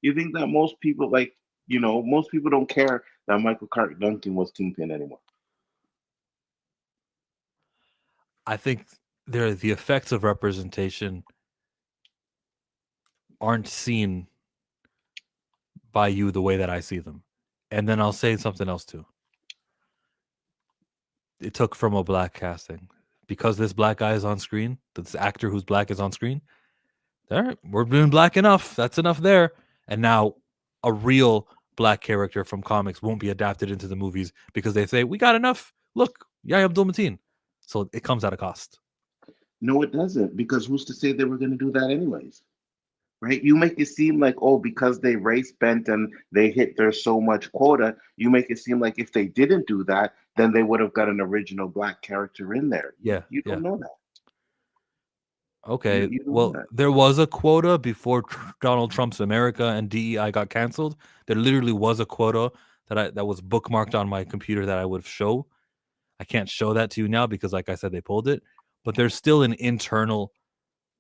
think that most people, like, most people don't care that Michael Clark Duncan was Kingpin anymore. I think the effects of representation aren't seen by you the way that I see them. And then I'll say something else too. It took from a black casting. Because this black guy is on screen, this actor who's black is on screen, there we're doing black enough. That's enough there. And now a real black character from comics won't be adapted into the movies because they say, we got enough. Look, Yahya Abdul-Mateen. So it comes at a cost. No, it doesn't, because who's to say they were going to do that anyways? Right? You make it seem like, oh, because they race bent and they hit their so much quota, you make it seem like if they didn't do that, then they would have got an original black character in there. Yeah, You yeah. don't know that. Okay. You don't know Well, that. there was a quota before Donald Trump's America and DEI got canceled. There literally was a quota that was bookmarked on my computer that I would show. I can't show that to you now because, like I said, they pulled it. But there's still an internal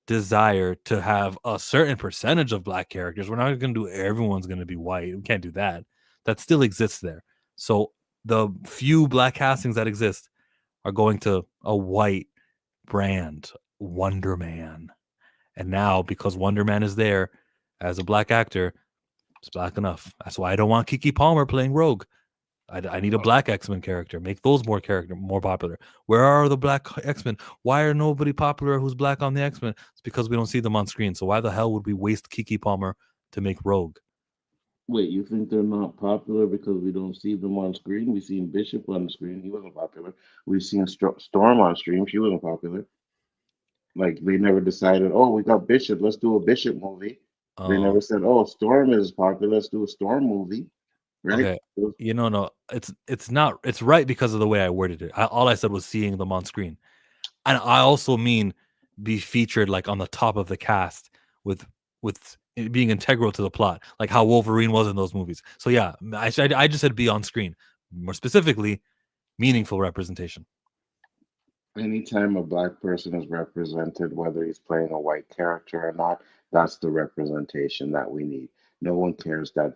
desire to have a certain percentage of black characters. We're not going to do everyone's going to be white. We can't do that. That still exists there. So the few black castings that exist are going to a white brand, Wonder Man. And now, because Wonder Man is there as a black actor, it's black enough. That's why I don't want Keke Palmer playing Rogue. I need a black X-Men character. Make those more popular. Where are the black X-Men? Why are nobody popular who's black on the X-Men? It's because we don't see them on screen. So why the hell would we waste Keke Palmer to make Rogue? Wait, you think they're not popular because we don't see them on screen? We've seen Bishop on the screen. He wasn't popular. We've seen Storm on stream. She wasn't popular. Like, they never decided, oh, we got Bishop. Let's do a Bishop movie. They never said, oh, Storm is popular. Let's do a Storm movie. Right? Okay. No, it's not. It's right because of the way I worded it. All I said was seeing them on screen, and I also mean be featured like on the top of the cast with it being integral to the plot, like how Wolverine was in those movies. So yeah, I just said be on screen. More specifically, meaningful representation. Anytime a black person is represented, whether he's playing a white character or not, that's the representation that we need. No one cares that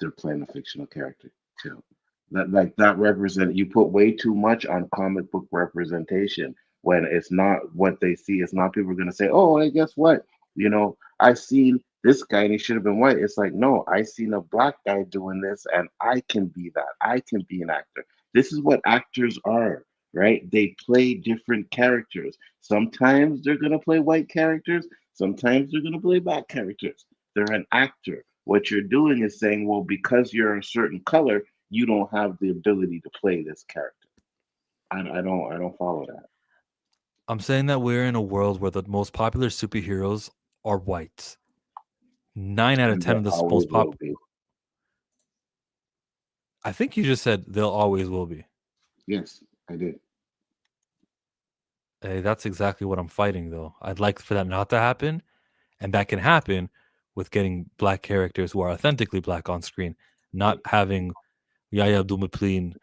they're playing a fictional character too. That represent you put way too much on comic book representation when it's not what they see. It's not people are gonna say, oh, hey, guess what? I seen this guy and he should have been white. It's like, no, I seen a black guy doing this and I can be that. I can be an actor. This is what actors are, right? They play different characters. Sometimes they're going to play white characters, sometimes they're going to play black characters. They're an actor. What you're doing is saying, well, because you're a certain color, you don't have the ability to play this character. I don't follow that. I'm saying that we're in a world where the most popular superheroes are white. 9 out of And 10 there of the always most will pop. be. I think you just said they'll always will be. Yes, I did. Hey, that's exactly what I'm fighting, though. I'd like for that not to happen, and that can happen with getting black characters who are authentically black on screen, not having Yahya Abdul-Mateen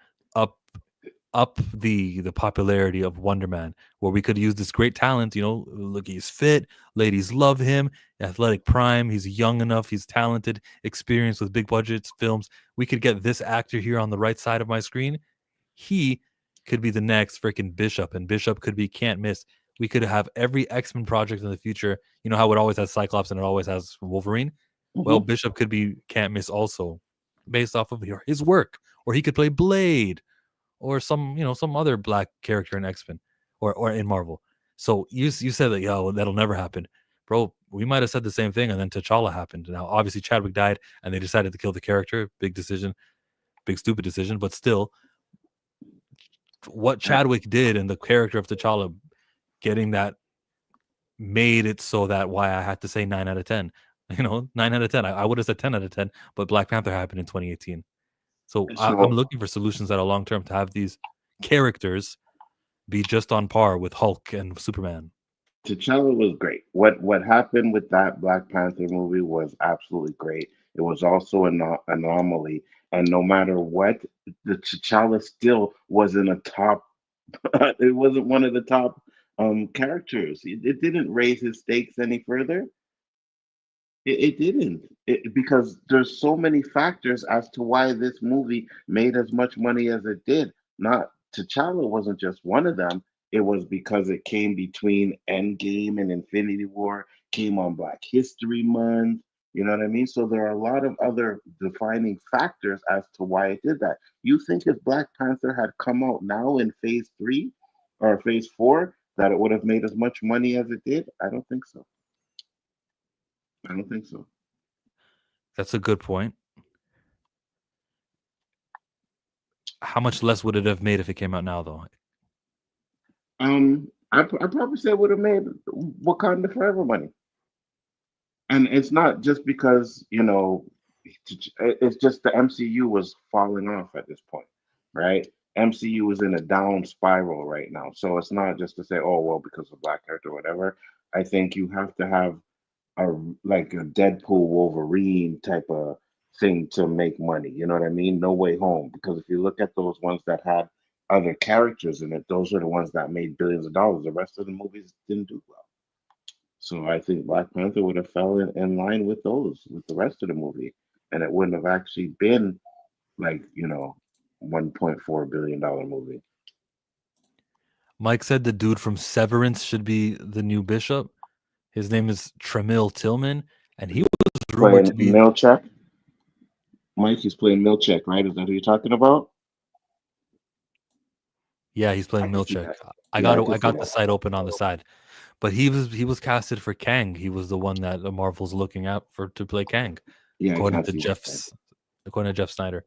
up the popularity of Wonder Man, where we could use this great talent. Look, he's fit, ladies love him, athletic prime, he's young enough, he's talented, experienced with big budgets films. We could get this actor here on the right side of my screen. He could be the next freaking Bishop, and Bishop could be can't miss. We could have every X-Men project in the future. You know how it always has Cyclops and it always has Wolverine? Well, Hmm. Bishop could be can't miss also, based off of his work. Or he could play Blade, or some other black character in X-Men, or in Marvel. So you said that, yo, that'll never happen. Bro, we might have said the same thing, and then T'Challa happened. Now obviously Chadwick died and they decided to kill the character. Big decision, big stupid decision, but still, what Chadwick did and the character of T'Challa getting that made it so that why I had to say 9 out of 10. 9 out of 10. I would have said 10 out of 10, but Black Panther happened in 2018. So I'm So looking for solutions that are long term to have these characters be just on par with Hulk and Superman. T'Challa was great. What happened with that Black Panther movie was absolutely great. It was also an anomaly, and no matter what, the T'Challa still wasn't a top. It wasn't one of the top characters. It didn't raise his stakes any further. It didn't. Because there's so many factors as to why this movie made as much money as it did. Not T'Challa wasn't just one of them. It was because it came between Endgame and Infinity War, came on Black History Month. You know what I mean? So there are a lot of other defining factors as to why it did that. You think if Black Panther had come out now in phase three or phase four, that it would have made as much money as it did? I don't think so. I don't think so. That's a good point. How much less would it have made if it came out now, though? I probably say would have made Wakanda Forever money, and it's not just because it's just the MCU was falling off at this point, right? MCU is in a down spiral right now, so it's not just to say, oh well, because of Black character or whatever. I think you have to have a like a Deadpool Wolverine type of thing to make money. You know what I mean? No Way Home. Because if you look at those ones that had other characters in it, those are the ones that made billions of dollars. The rest of the movies didn't do well. So I think Black Panther would have fell in line with those, with the rest of the movie. And it wouldn't have actually been like, $1.4 billion movie. Mike said the dude from Severance should be the new Bishop. His name is Tremil Tillman, and he was rumored Playing to be. Milchek. Mike is playing Milchek, right? Is that who you're talking about? Yeah, he's I playing can see Milchek. that. I Yeah, got I can I see got the that. site open on the side, but he was casted for Kang. He was the one that the Marvel's looking at for to play Kang, Yeah, I according can't to see him as Kang. Jeff Snyder.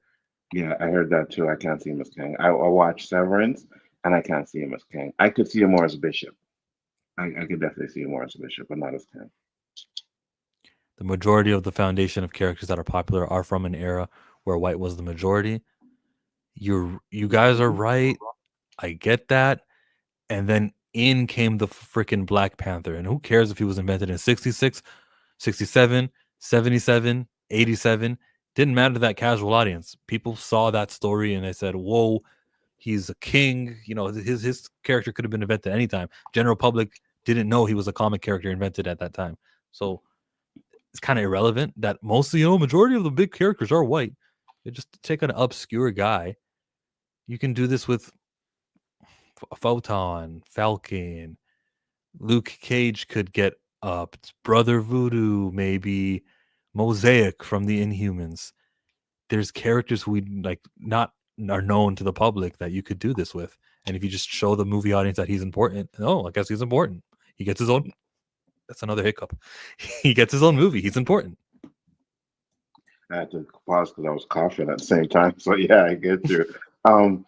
Yeah, I heard that too. I can't see him as Kang. I watched Severance, and I can't see him as Kang. I could see him more as Bishop. I could definitely see him more as Bishop, but not as Kang. The majority of the foundation of characters that are popular are from an era where white was the majority. You guys are Mhm. right. I get that. And then in came the freaking Black Panther. And who cares if he was invented in 66, 67, 77, 87? Didn't matter to that casual audience. People saw that story and they said, whoa, he's a king. His character could have been invented anytime. General public didn't know he was a comic character invented at that time. So it's kind of irrelevant that mostly, majority of the big characters are white. You just take an obscure guy. You can do this with Photon, Falcon, Luke Cage could get up. Brother Voodoo, maybe Mosaic from the Inhumans. There's characters who we like not are known to the public that you could do this with. And if you just show the movie audience that he's important, oh, I guess he's important. He gets his own. That's another hiccup. He gets his own movie. He's important. I had to pause because I was coughing at the same time. So yeah, I get you. Um,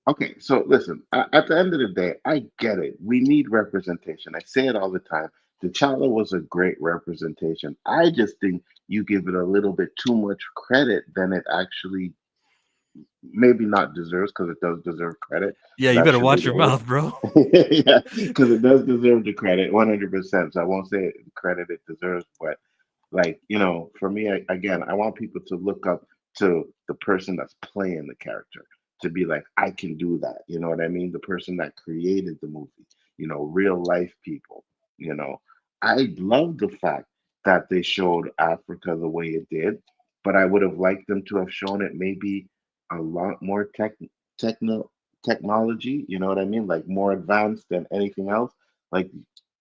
okay, so listen. At the end of the day, I get it. We need representation. I say it all the time. T'Challa was a great representation. I just think you give it a little bit too much credit than it actually maybe not deserves, because it does deserve credit. Yeah, you That better should be watch the your order. mouth, bro. Yeah, because it does deserve the credit, 100%. So I won't say the credit it deserves, but like, for me, again, I want people to look up to the person that's playing the character, to be like, I can do that. You know what I mean? The person that created the movie, real life people. You know, I love the fact that they showed Africa the way it did, but I would have liked them to have shown it maybe a lot more techno technology. You know what I mean? Like more advanced than anything else. Like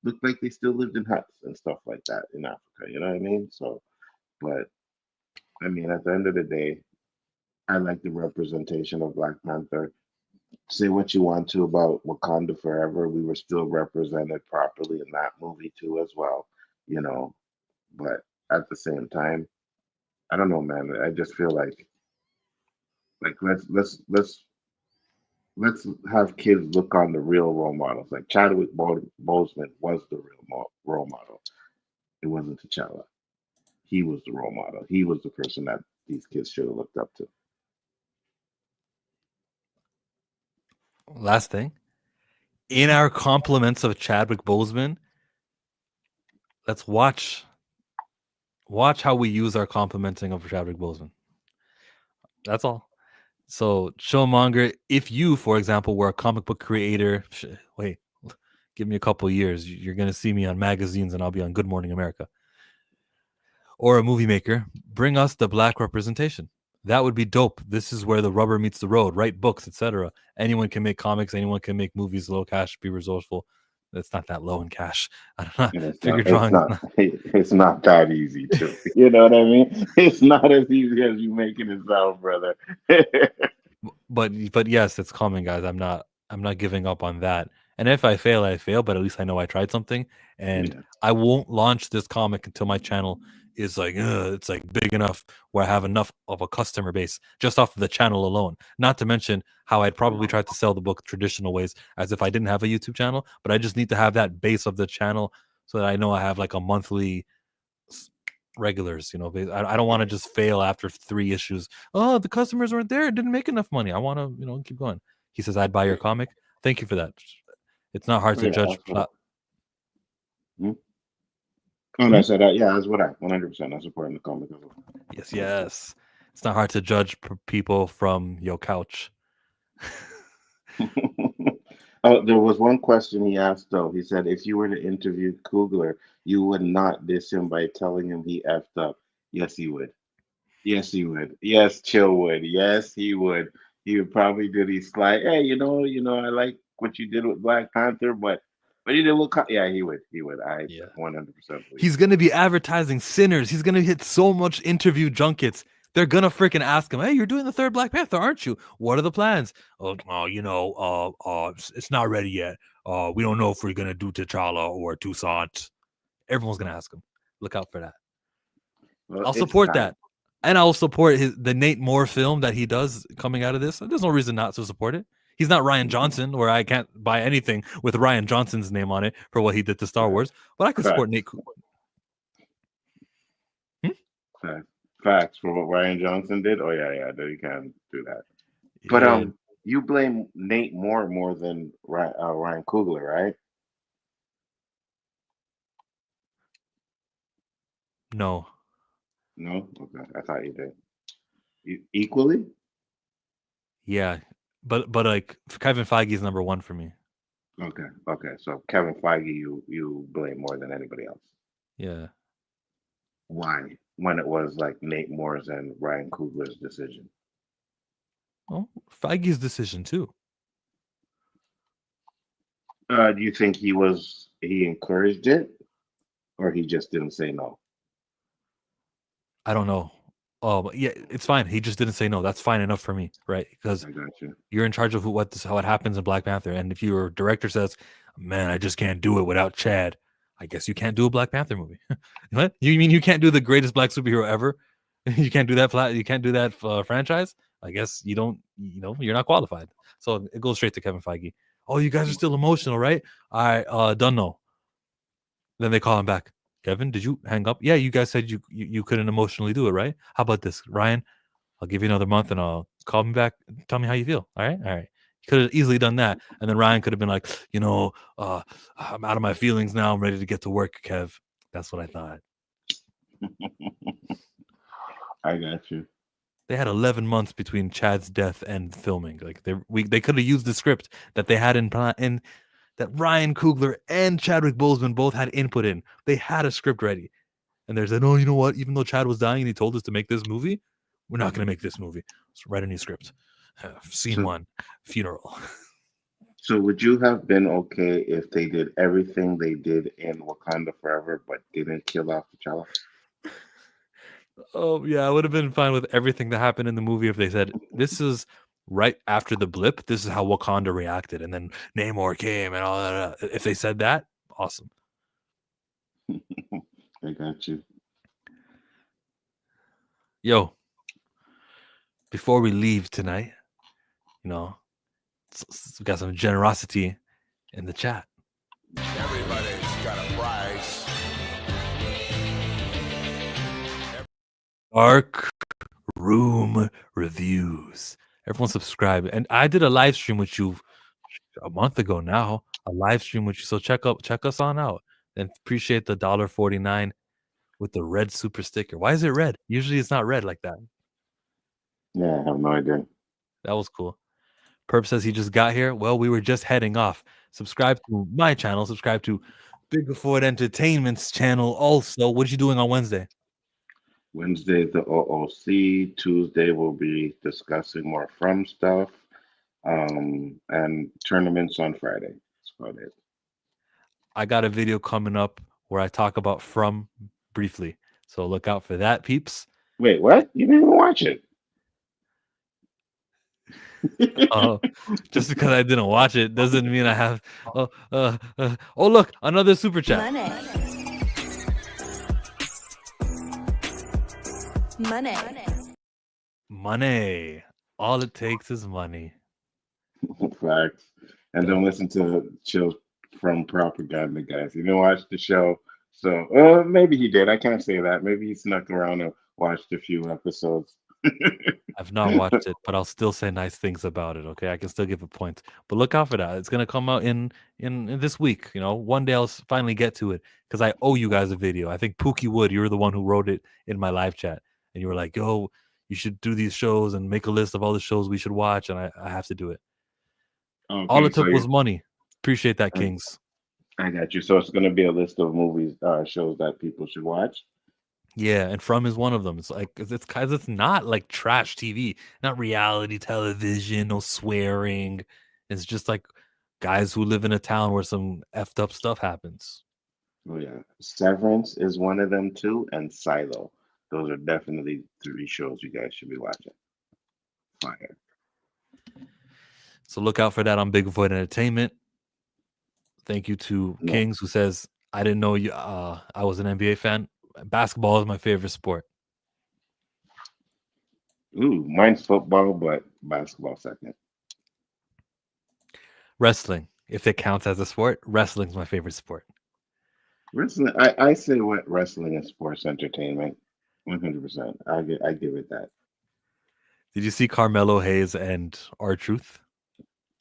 looked like they still lived in huts and stuff like that in Africa. You know what I mean? So, but I mean, at the end of the day, I like the representation of Black Panther. Say what you want to about Wakanda Forever, we were still represented properly in that movie too, as well. You know, but at the same time, I don't know, man. I just feel like let's have kids look on the real role models. Like Chadwick Boseman was the real role model. It wasn't T'Challa. He was the role model. He was the person that these kids should have looked up to. Last thing, in our compliments of Chadwick Boseman, let's watch how we use our complimenting of Chadwick Boseman. That's all. So, Showmonger, if you, for example, were a comic book creator, wait, give me a couple years, you're going to see me on magazines and I'll be on Good Morning America. Or a movie maker, bring us the Black representation. That would be dope. This is where the rubber meets the road. Write books, etc. Anyone can make comics. Anyone can make movies. Low cash, be resourceful. It's not that low in cash. I don't know. And it's Figure not it's drawing. not it's not that easy too. You know what I mean? It's not as easy as you making it sound, brother. But yes, it's coming, guys. I'm not giving up on that. And if I fail, I fail. But at least I know I tried something. And Yeah. I won't launch this comic until my channel is like it's like big enough where I have enough of a customer base just off of the channel alone. Not to mention how I'd probably try to sell the book traditional ways, as if I didn't have a YouTube channel. But I just need to have that base of the channel so that I know I have like a monthly regulars. I don't want to just fail after 3 issues. Oh, the customers weren't there, it didn't make enough money. I want to keep going. He says, I'd buy your comic. Thank you for that. It's not hard Oh to yeah, judge that's what I. Hmm? Oh, Hmm? no, I said that. Yeah, that's what I 100%. I support the comic as well. Yes. It's not hard to judge people from your couch. Oh, there was one question he asked though. He said, if you were to interview Kugler, you would not diss him by telling him he effed up. Yes, he would. Yes, he would. Yes, Chill would. Yes, he would. He would probably do these slide. Hey, I like what you did with Black Panther, but you did with yeah, he would. He would. I Yeah. 100% believe He's going to be advertising Sinners. He's going to hit so much interview junkets. They're going to freaking ask him, hey, you're doing the third Black Panther, aren't you? What are the plans? It's not ready yet. We don't know if we're going to do T'Challa or Toussaint. Everyone's going to ask him. Look out for that. Well, I'll it's support time. that. And I'll support the Nate Moore film that he does coming out of this. There's no reason not to support it. He's not Ryan Johnson, where I can't buy anything with Ryan Johnson's name on it for what he did to Star Wars. But I can support Nate. Facts. Facts for what Ryan Johnson did. Oh yeah, yeah, you can do that. But Yeah. you blame Nate Moore more than Ryan Coogler, right? No. No, okay, I thought you did. Equally? Yeah. But like Kevin Feige is number 1 for me. Okay, okay. So Kevin Feige, you blame more than anybody else. Yeah. Why? When it was like Nate Moore's and Ryan Coogler's decision. Well, Feige's decision too. Do you think he encouraged it, or he just didn't say no? I don't know. Oh, but yeah, it's fine. He just didn't say no. That's fine enough for me, right? Because I got you. you're in charge of how it happens in Black Panther. And if your director says, "Man, I just can't do it without Chad," I guess you can't do a Black Panther movie. What? You mean you can't do the greatest black superhero ever? You can't do that. You can't do that franchise. I guess you don't. You're not qualified. So it goes straight to Kevin Feige. Oh, you guys are still emotional, right? I don't know. Then they call him back. Kevin, did you hang up? Yeah, you guys said you couldn't emotionally do it, right? How about this, Ryan? I'll give you another month and I'll call me back, tell me how you feel. All right. He could have easily done that, and then Ryan could have been like, I'm out of my feelings now. I'm ready to get to work, Kev. That's what I thought. I got you. They had 11 months between Chad's death and filming. Like they could have used the script that they had in that Ryan Coogler and Chadwick Boseman both had input in. They had a script ready, and they said, "Oh, you know what? Even though Chad was dying and he told us to make this movie, we're not going to make this movie. Let's write a new script." Scene 1, funeral. So would you have been okay if they did everything they did in Wakanda Forever, but didn't kill off T'Challa? Oh yeah, I would have been fine with everything that happened in the movie if they said this is right after the blip. This is how Wakanda reacted, and then Namor came and all that. If they said that, awesome. I got you. Yo, before we leave tonight, we got some generosity in the chat. Everybody's got a price. Dark Room Reviews. Everyone subscribe. And I did a live stream with you a month ago now. A live stream with you. So check us on out. And appreciate the $1.49 with the red super sticker. Why is it red? Usually it's not red like that. Yeah, I have no idea. That was cool. Perp says he just got here. Well, we were just heading off. Subscribe to my channel. Subscribe to Bigfoot Entertainment's channel also. What are you doing on Wednesday? Wednesday, the OOC. Tuesday, we'll be discussing more From stuff. And tournaments on Friday. That's about it. I got a video coming up where I talk about From briefly. So look out for that, peeps. Wait, what? You didn't even watch it? Just because I didn't watch it doesn't mean I have. Oh, look, another super chat. Money. All it takes is money. Facts. And don't listen to Chill From propaganda, guys. He didn't watch the show, so maybe he did. I can't say that. Maybe he snuck around and watched a few episodes. I've not watched it, but I'll still say nice things about it. Okay, I can still give a point. But look out for that. It's gonna come out in this week. One day I'll finally get to it because I owe you guys a video. I think Pookie Wood, you were the one who wrote it in my live chat, and you were like, "Yo, you should do these shows and make a list of all the shows we should watch," and I have to do it. Okay, all it took was money. Appreciate that, Kings. I got you. So it's gonna be a list of movies, shows that people should watch. Yeah, and From is one of them. It's like it's not like trash TV, not reality television, no swearing. It's just like guys who live in a town where some effed up stuff happens. Oh yeah, Severance is one of them too, and Silo. Those are definitely 3 shows you guys should be watching. Fire. So look out for that on Bigfoot Entertainment. Thank you to Kings, who says, "I didn't know you. I was an NBA fan. Basketball is my favorite sport." Ooh, mine's football, but basketball second. Wrestling, if it counts as a sport, wrestling's my favorite sport. Wrestling, I say what wrestling is sports entertainment. 100%. I give it that. Did you see Carmelo Hayes and R-Truth?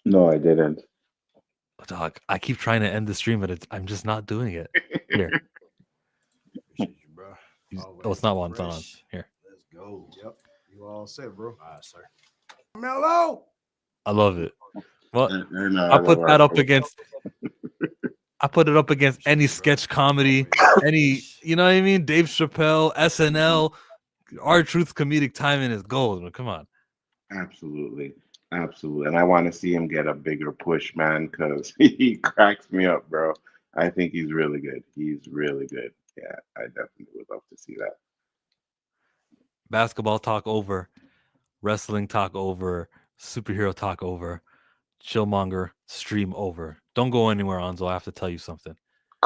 No, I didn't. Dog, I keep trying to end the stream, but I'm just not doing it. Here. Oh, it's not one. It's not on. Here. Let's go. Yep. You all set, bro. All right, sir. Mellow. I love it. Well, I put that up against. I put it up against any sketch comedy, any, you know what I mean? Dave Chappelle, SNL, R-Truth's comedic timing is gold. Come on. Absolutely. Absolutely. And I want to see him get a bigger push, man, because he cracks me up, bro. I think he's really good. He's really good. Yeah, I definitely would love to see that. Basketball talk over. Wrestling talk over. Superhero talk over. Chillmonger stream over. Don't go anywhere, Anzo. I have to tell you something.